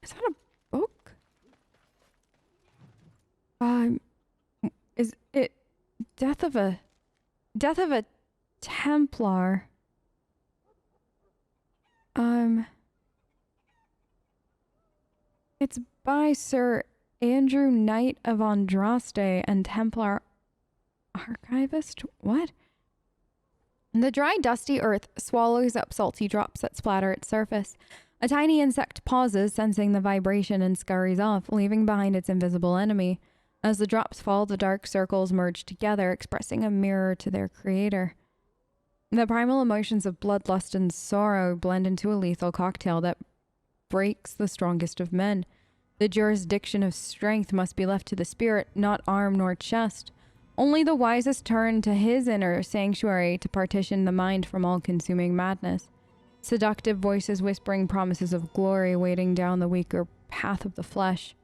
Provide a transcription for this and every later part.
Is that a book? Is it Death of a Templar? It's by Sir Andrew Knight of Andraste and Templar archivist. What? The dry, dusty earth swallows up salty drops that splatter its surface. A tiny insect pauses, sensing the vibration, and scurries off, leaving behind its invisible enemy. As the drops fall, the dark circles merge together, expressing a mirror to their creator. The primal emotions of bloodlust and sorrow blend into a lethal cocktail that breaks the strongest of men. The jurisdiction of strength must be left to the spirit, not arm nor chest. Only the wisest turn to his inner sanctuary to partition the mind from all-consuming madness. Seductive voices whispering promises of glory weighting down the weaker path of the flesh,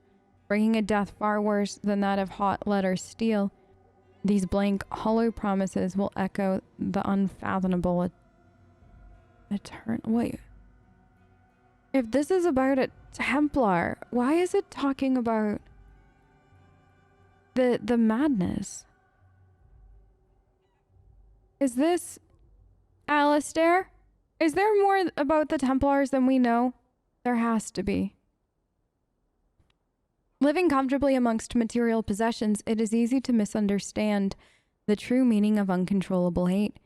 bringing a death far worse than that of hot letter steel. These blank, hollow promises will echo the unfathomable eternal... Wait. If this is about a Templar, why is it talking about the madness? Is this Alistair? Is there more about the Templars than we know? There has to be. Living comfortably amongst material possessions, it is easy to misunderstand the true meaning of uncontrollable hate.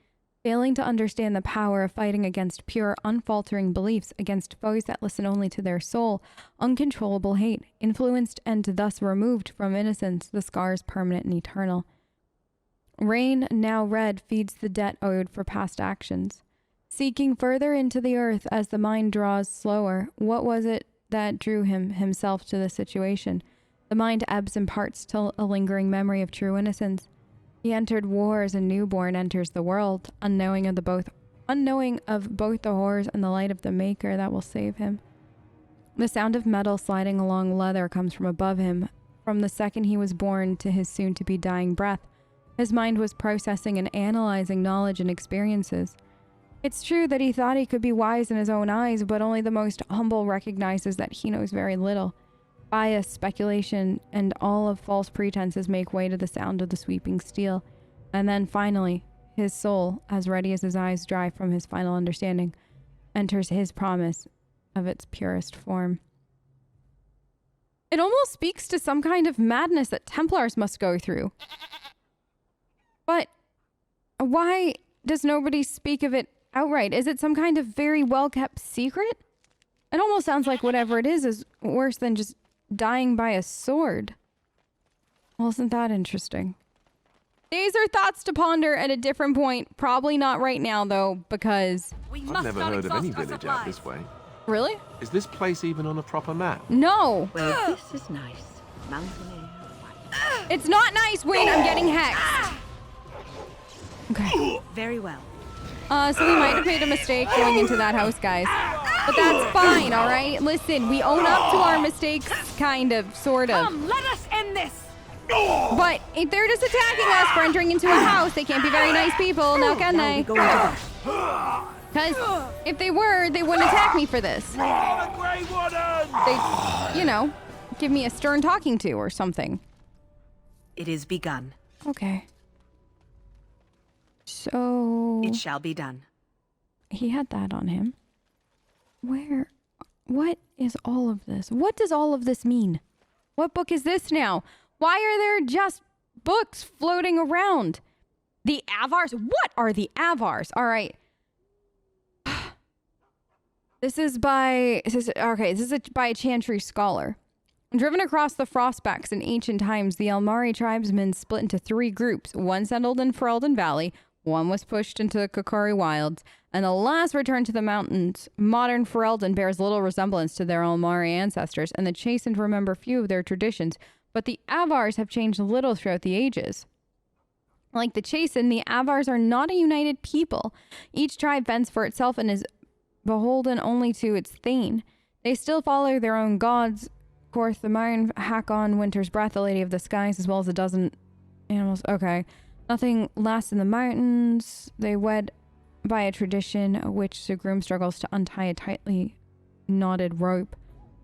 Failing to understand the power of fighting against pure, unfaltering beliefs, against foes that listen only to their soul, uncontrollable hate, influenced and thus removed from innocence, the scars permanent and eternal. Rain, now red, feeds the debt owed for past actions. Seeking further into the earth as the mind draws slower, what was it that drew himself to the situation? The mind ebbs and parts till a lingering memory of true innocence. He entered war as a newborn enters the world, unknowing of both the horrors and the light of the Maker that will save him. The sound of metal sliding along leather comes from above him. From the second he was born to his soon-to-be dying breath, his mind was processing and analyzing knowledge and experiences. It's true that he thought he could be wise in his own eyes, but only the most humble recognizes that he knows very little. Bias, speculation, and all of false pretenses make way to the sound of the sweeping steel. And then finally, his soul, as ready as his eyes dry from his final understanding, enters his promise of its purest form. It almost speaks to some kind of madness that Templars must go through. But why does nobody speak of it outright? Is it some kind of very well-kept secret? It almost sounds like whatever it is worse than just dying by a sword. Well, isn't that interesting? These are thoughts to ponder at a different point. Probably not right now, though, because... I've never heard of any village out this way. Really? Is this place even on a proper map? No! Well, this is nice. Mountain air. It's not nice, Wayne! I'm getting hexed! Okay. Very well. So we might have made a mistake going into that house, guys. But that's fine, alright? Listen, we own up to our mistakes, kind of, sort of. Come, let us end this! But if they're just attacking us for entering into a house, they can't be very nice people, now can they? Because if they were, they wouldn't attack me for this. They'd, you know, give me a stern talking to or something. It is begun. Okay. So... It shall be done. He had that on him. What is all of this? What does all of this mean? What book is this now? Why are there just books floating around? The Avars? What are the Avars? All right. This is by a Chantry scholar. Driven across the Frostbacks in ancient times, the Elmari tribesmen split into 3 groups. One settled in Ferelden Valley, one was pushed into the Kokori Wilds, and the last returned to the mountains. Modern Ferelden bears little resemblance to their Elmari ancestors, and the chastened remember few of their traditions, but the Avars have changed little throughout the ages. Like the chastened, the Avars are not a united people. Each tribe fends for itself and is beholden only to its thane. They still follow their own gods, Korth, the Myron, Hakon, Winter's Breath, the Lady of the Skies, as well as a dozen animals. Okay. Nothing lasts in the mountains. They wed by a tradition which the groom struggles to untie a tightly knotted rope.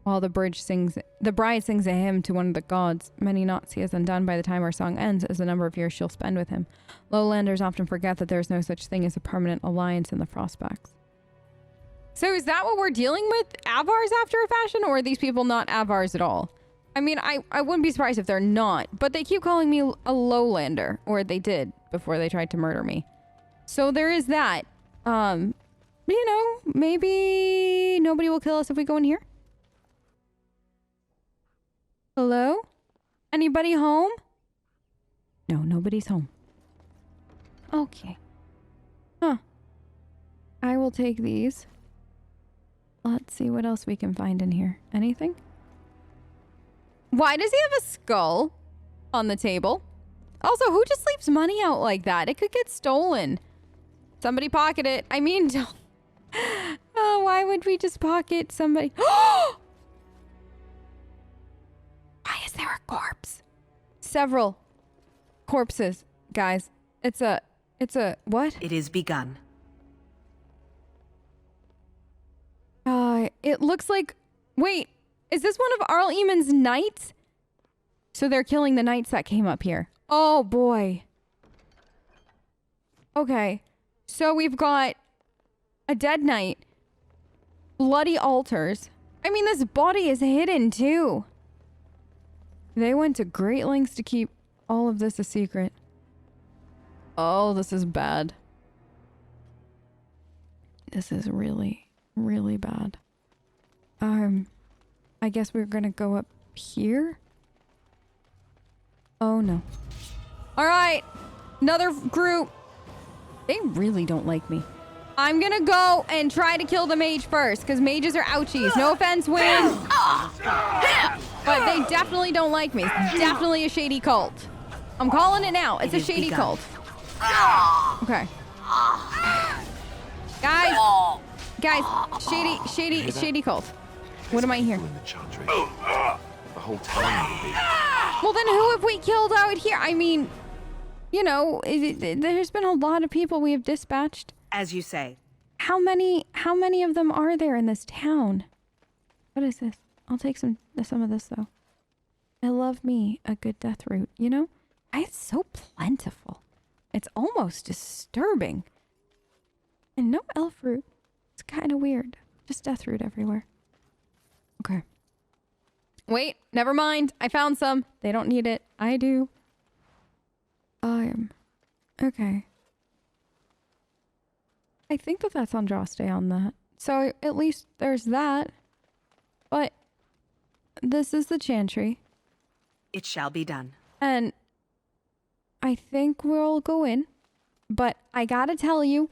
While the bride sings a hymn to one of the gods, many not see as undone by the time our song ends as the number of years she'll spend with him. Lowlanders often forget that there is no such thing as a permanent alliance in the Frostbacks. So is that what we're dealing with? Avars after a fashion, or are these people not Avars at all? I mean, I wouldn't be surprised if they're not, but they keep calling me a Lowlander, or they did before they tried to murder me. So there is that. You know, maybe nobody will kill us if we go in here. Hello? Anybody home? No, nobody's home. Okay. Huh. I will take these. Let's see what else we can find in here. Anything? Why does he have a skull on the table? Also, who just leaves money out like that? It could get stolen. Somebody pocket it. I mean, oh, why would we just pocket somebody? Why is there a corpse? Several corpses, guys. It's a, what? It is begun. It looks like, wait, is this one of Arl Eamon's knights? So they're killing the knights that came up here. Oh boy. Okay. So we've got a dead knight, bloody altars. I mean, this body is hidden too. They went to great lengths to keep all of this a secret. Oh, this is bad. This is really, really bad. I guess we're gonna go up here. Oh no. All right, another group. They really don't like me. I'm gonna go and try to kill the mage first, because mages are ouchies. No offense, Wayne. But they definitely don't like me. It's definitely a shady cult. I'm calling it now. It's a shady cult. Okay. Guys, shady cult. What am I here? In the chantry. The whole town will be. Well, then who have we killed out here? I mean, you know, there's been a lot of people we have dispatched. As you say. How many of them are there in this town? What is this? I'll take some of this though. I love me a good death root, you know? It's so plentiful. It's almost disturbing. And no elf root. It's kind of weird. Just death root everywhere. Okay. Wait, never mind. I found some. They don't need it. I do. Okay. I think that's Andraste on that. So at least there's that. But this is the chantry. It shall be done. And I think we'll go in. But I gotta tell you,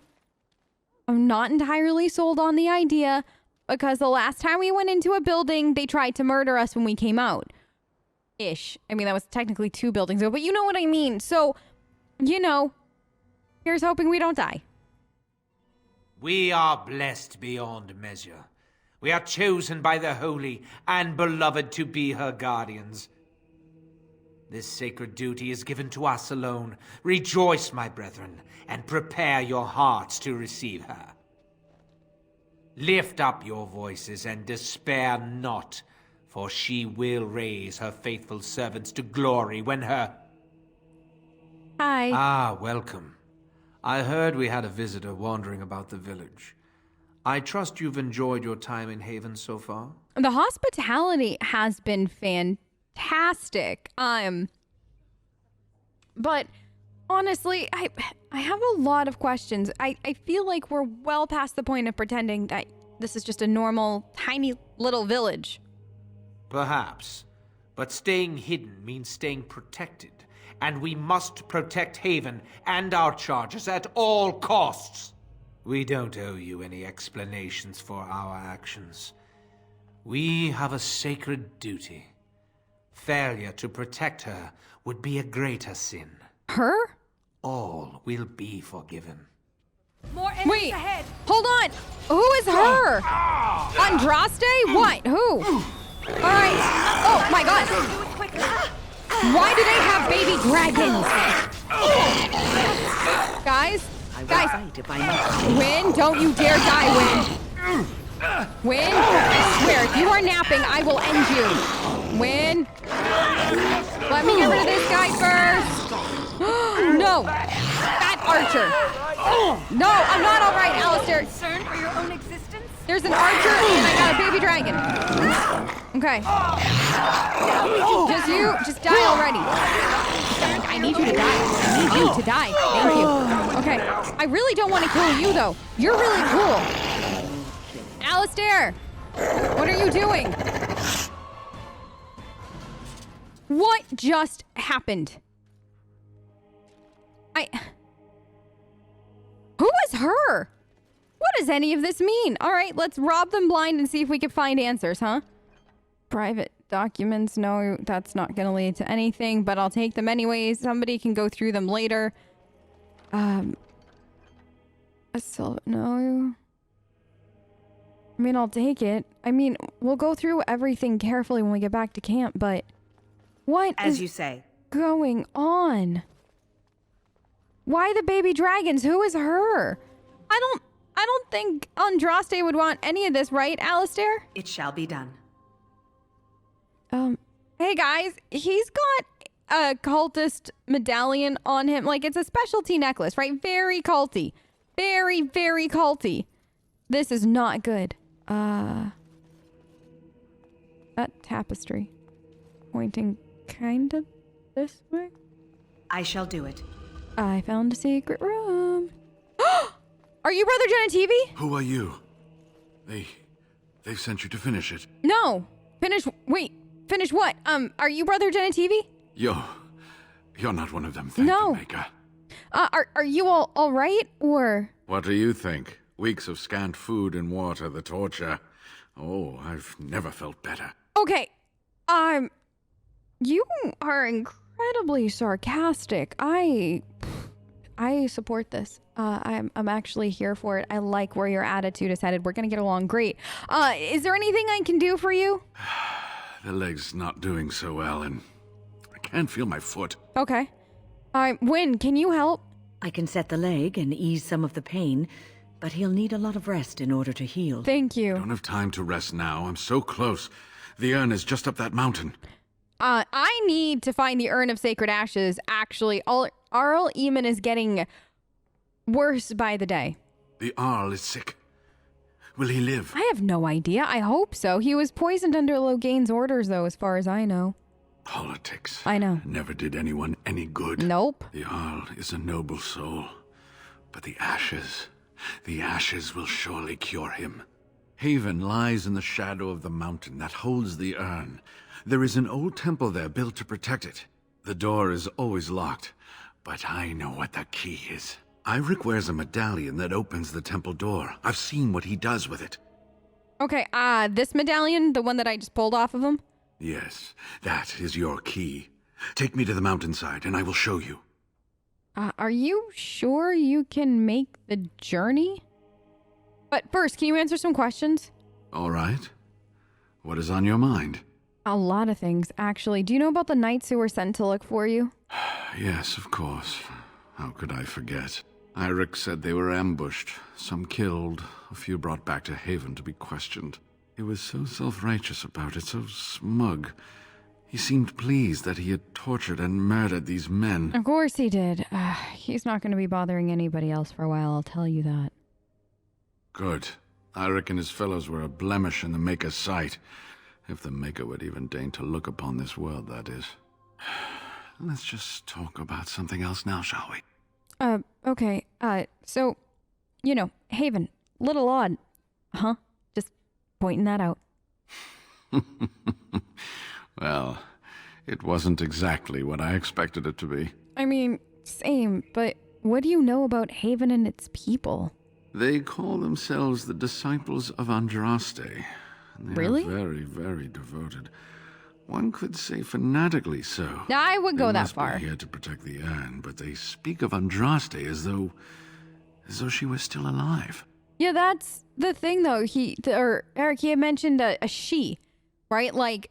I'm not entirely sold on the idea, because the last time we went into a building, they tried to murder us when we came out. Ish. I mean, that was technically 2 buildings ago, but you know what I mean. So, you know, here's hoping we don't die. We are blessed beyond measure. We are chosen by the holy and beloved to be her guardians. This sacred duty is given to us alone. Rejoice, my brethren, and prepare your hearts to receive her. Lift up your voices and despair not, for she will raise her faithful servants to glory when her... Hi. Ah, welcome. I heard we had a visitor wandering about the village. I trust you've enjoyed your time in Haven so far? The hospitality has been fantastic. But honestly, I have a lot of questions. I feel like we're well past the point of pretending that this is just a normal, tiny little village. Perhaps. But staying hidden means staying protected. And we must protect Haven and our charges at all costs. We don't owe you any explanations for our actions. We have a sacred duty. Failure to protect her would be a greater sin. Her? All will be forgiven. More enemies Wait, ahead. hold on. Who is her? Andraste? What? Who? All right. Oh my God. Why do they have baby dragons? Guys, I will fight if I must. Win, don't you dare die, Win. Win, I swear, if you are napping, I will end you. Win. Let me get rid of this guy first. No. That archer. No, I'm not all right, Alistair. Concerned for your own existence? There's an archer and I got a baby dragon. Okay. Just die already. I need you to die. I need you to die. Thank you. Okay. I really don't want to kill you, though. You're really cool. Alistair! What are you doing? What just happened? Who is her? What does any of this mean? All right, let's rob them blind and see if we can find answers, huh? Private documents. No, that's not going to lead to anything, but I'll take them anyways. Somebody can go through them later. No. I mean, I'll take it. I mean, we'll go through everything carefully when we get back to camp, but what As is you say. going on? Why the baby dragons? Who is her? I don't think Andraste would want any of this, right, Alistair? It shall be done. Hey guys, he's got a cultist medallion on him. Like, it's a specialty necklace, right? Very culty. Very, very culty. This is not good. That tapestry. Pointing kind of this way? I shall do it. I found a secret room. Are you Brother Genetivi? Who are you? They've sent you to finish it. No. Finish what? Are you Brother Genetivi? You're not one of them, thank No. the Maker. Are you all right, or? What do you think? Weeks of scant food and water, the torture. Oh, I've never felt better. Okay. You are incredibly sarcastic. I support this. I'm actually here for it. I like where your attitude is headed. We're gonna get along great. Is there anything I can do for you? The leg's not doing so well, and I can't feel my foot. Okay. Wynn, can you help? I can set the leg and ease some of the pain, but he'll need a lot of rest in order to heal. Thank you. Don't have time to rest now. I'm so close. The urn is just up that mountain. I need to find the Urn of Sacred Ashes. Actually, Arl Eamon is getting worse by the day. The Arl is sick. Will he live? I have no idea. I hope so. He was poisoned under Loghain's orders, though, as far as I know. Politics. I know. Never did anyone any good. Nope. The Arl is a noble soul. But the ashes will surely cure him. Haven lies in the shadow of the mountain that holds the urn. There is an old temple there built to protect it. The door is always locked, but I know what the key is. Eirik wears a medallion that opens the temple door. I've seen what he does with it. Okay, this medallion, the one that I just pulled off of him? Yes, that is your key. Take me to the mountainside and I will show you. Are you sure you can make the journey? But first, can you answer some questions? All right. What is on your mind? A lot of things, actually. Do you know about the knights who were sent to look for you? Yes, of course. How could I forget? Eirik said they were ambushed, some killed, a few brought back to Haven to be questioned. He was so self-righteous about it, so smug. He seemed pleased that he had tortured and murdered these men. Of course he did. He's not going to be bothering anybody else for a while, I'll tell you that. Good. Eirik and his fellows were a blemish in the Maker's sight. If the Maker would even deign to look upon this world, that is. Let's just talk about something else now, shall we? Okay. So, Haven, little odd. Huh? Just pointing that out. Well, it wasn't exactly what I expected it to be. I mean, same, but what do you know about Haven and its people? They call themselves the Disciples of Andraste. They Really? are very, very devoted. One could say fanatically so. I would go They that must far. be here to protect the urn, but they speak of Andraste as though she was still alive. Yeah, that's the thing, though. Eric, he had mentioned a she, right? Like,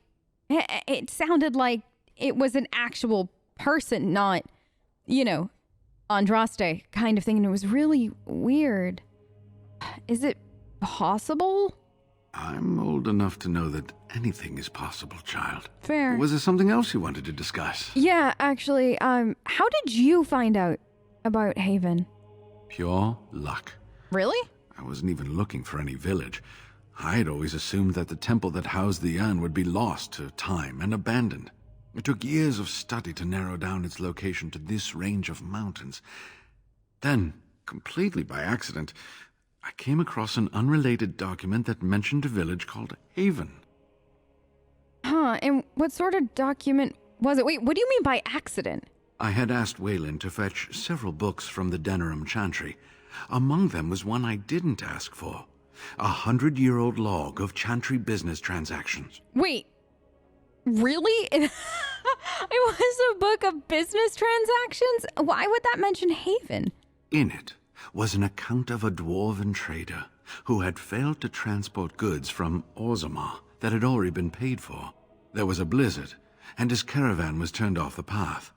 it sounded like it was an actual person, not, Andraste kind of thing, and it was really weird. Is it possible? I'm old enough to know that anything is possible, child. Fair. Was there something else you wanted to discuss? Yeah, actually, how did you find out about Haven? Pure luck. Really? I wasn't even looking for any village. I'd always assumed that the temple that housed the urn would be lost to time and abandoned. It took years of study to narrow down its location to this range of mountains. Then, completely by accident, I came across an unrelated document that mentioned a village called Haven. Huh, and what sort of document was it? Wait, what do you mean by accident? I had asked Wayland to fetch several books from the Denerim Chantry. Among them was one I didn't ask for. 100-year-old log of Chantry business transactions. Wait, really? It was a book of business transactions? Why would that mention Haven? In it was an account of a dwarven trader who had failed to transport goods from Orzammar that had already been paid for. There was a blizzard, and his caravan was turned off the path.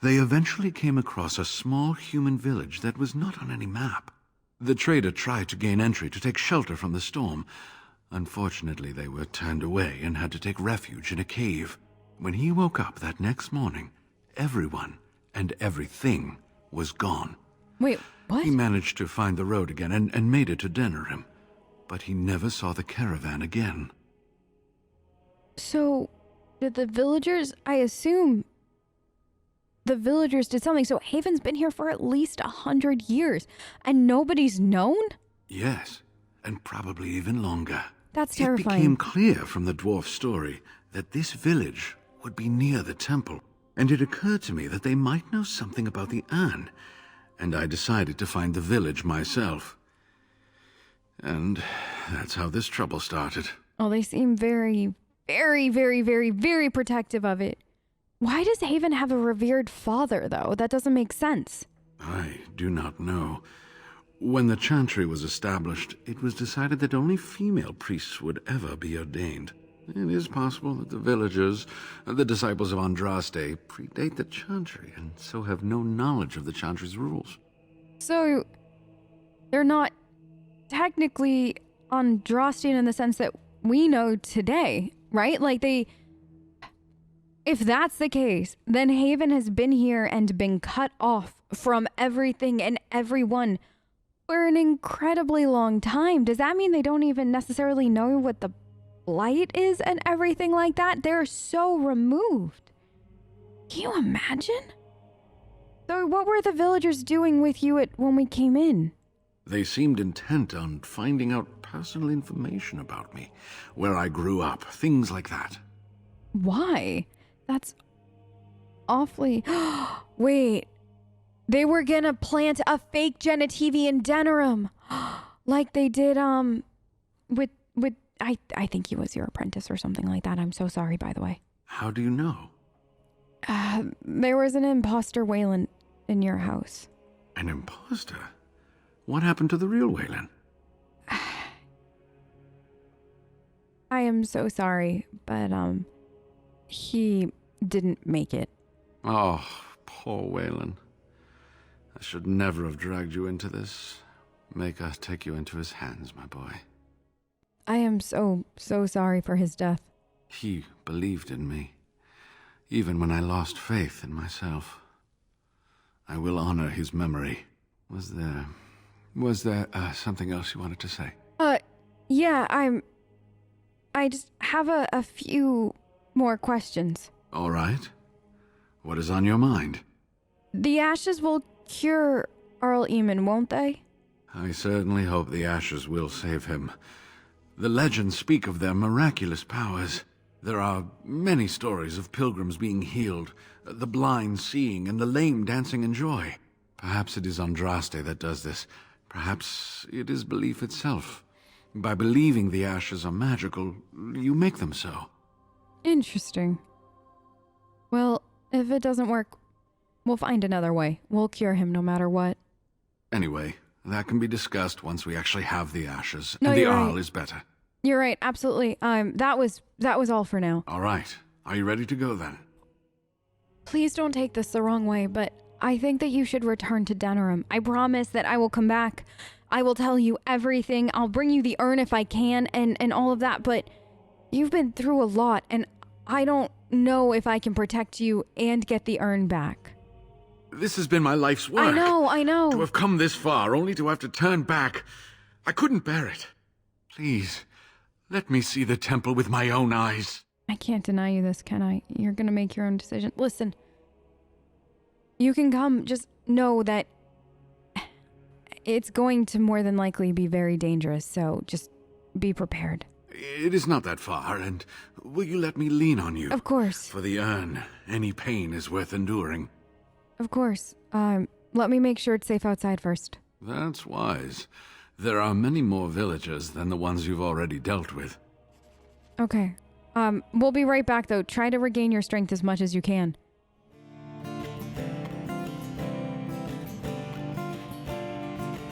They eventually came across a small human village that was not on any map. The trader tried to gain entry to take shelter from the storm. Unfortunately, they were turned away and had to take refuge in a cave. When he woke up that next morning, everyone and everything was gone. Wait, what? He managed to find the road again and made it to Denerim, but he never saw the caravan again. So, did the villagers, I assume the villagers did something, so Haven's been here for at least 100 years, and nobody's known? Yes, and probably even longer. That's It became terrifying. clear from the dwarf's story that this village would be near the temple, and it occurred to me that they might know something about the urn, and I decided to find the village myself. And that's how this trouble started. Oh, they seem very, very, very, very, very protective of it. Why does Haven have a revered father, though? That doesn't make sense. I do not know. When the chantry was established, it was decided that only female priests would ever be ordained. It is possible that the villagers, the disciples of Andraste, predate the chantry and so have no knowledge of the chantry's rules. So, they're not technically Andrastian in the sense that we know today, right? Like if that's the case, then Haven has been here and been cut off from everything and everyone for an incredibly long time. Does that mean they don't even necessarily know what the blight is and everything like that? They're so removed. Can you imagine? So what were the villagers doing with you when we came in? They seemed intent on finding out personal information about me, where I grew up, things like that. Why? That's awfully... Wait. They were gonna plant a fake Genitivi in Denerim. Like they did, with... I think he was your apprentice or something like that. I'm so sorry, by the way. How do you know? There was an imposter Wayland in your house. An imposter? What happened to the real Wayland? I am so sorry, but, he didn't make it. Oh, poor Wayland. I should never have dragged you into this. Maker take you into his hands, my boy. I am so sorry for his death. He believed in me, even when I lost faith in myself. I will honor his memory. Was there something else you wanted to say? Yeah, I just have a few more questions. All right. What is on your mind? The ashes will cure Arl Eamon, won't they? I certainly hope the ashes will save him. The legends speak of their miraculous powers. There are many stories of pilgrims being healed, the blind seeing, and the lame dancing in joy. Perhaps it is Andraste that does this. Perhaps it is belief itself. By believing the ashes are magical, you make them so. Interesting. Well, if it doesn't work, we'll find another way. We'll cure him no matter what. Anyway, that can be discussed once we actually have the ashes, No, and the you're Arl right. is better. You're right, absolutely. That was all for now. All right. Are you ready to go then? Please don't take this the wrong way, but I think that you should return to Denerim. I promise that I will come back I will tell you everything. I'll bring you the urn if I can and all of that, but you've been through a lot and I don't know if I can protect you and get the urn back. This has been my life's work. I know. To have come this far, only to have to turn back. I couldn't bear it. Please, let me see the temple with my own eyes. I can't deny you this, can I? You're gonna make your own decision. Listen, you can come, just know that it's going to more than likely be very dangerous, so just be prepared. It is not that far, and will you let me lean on you? Of course. For the urn, any pain is worth enduring. Of course. Let me make sure it's safe outside first. That's wise. There are many more villagers than the ones you've already dealt with. Okay. We'll be right back, though. Try to regain your strength as much as you can.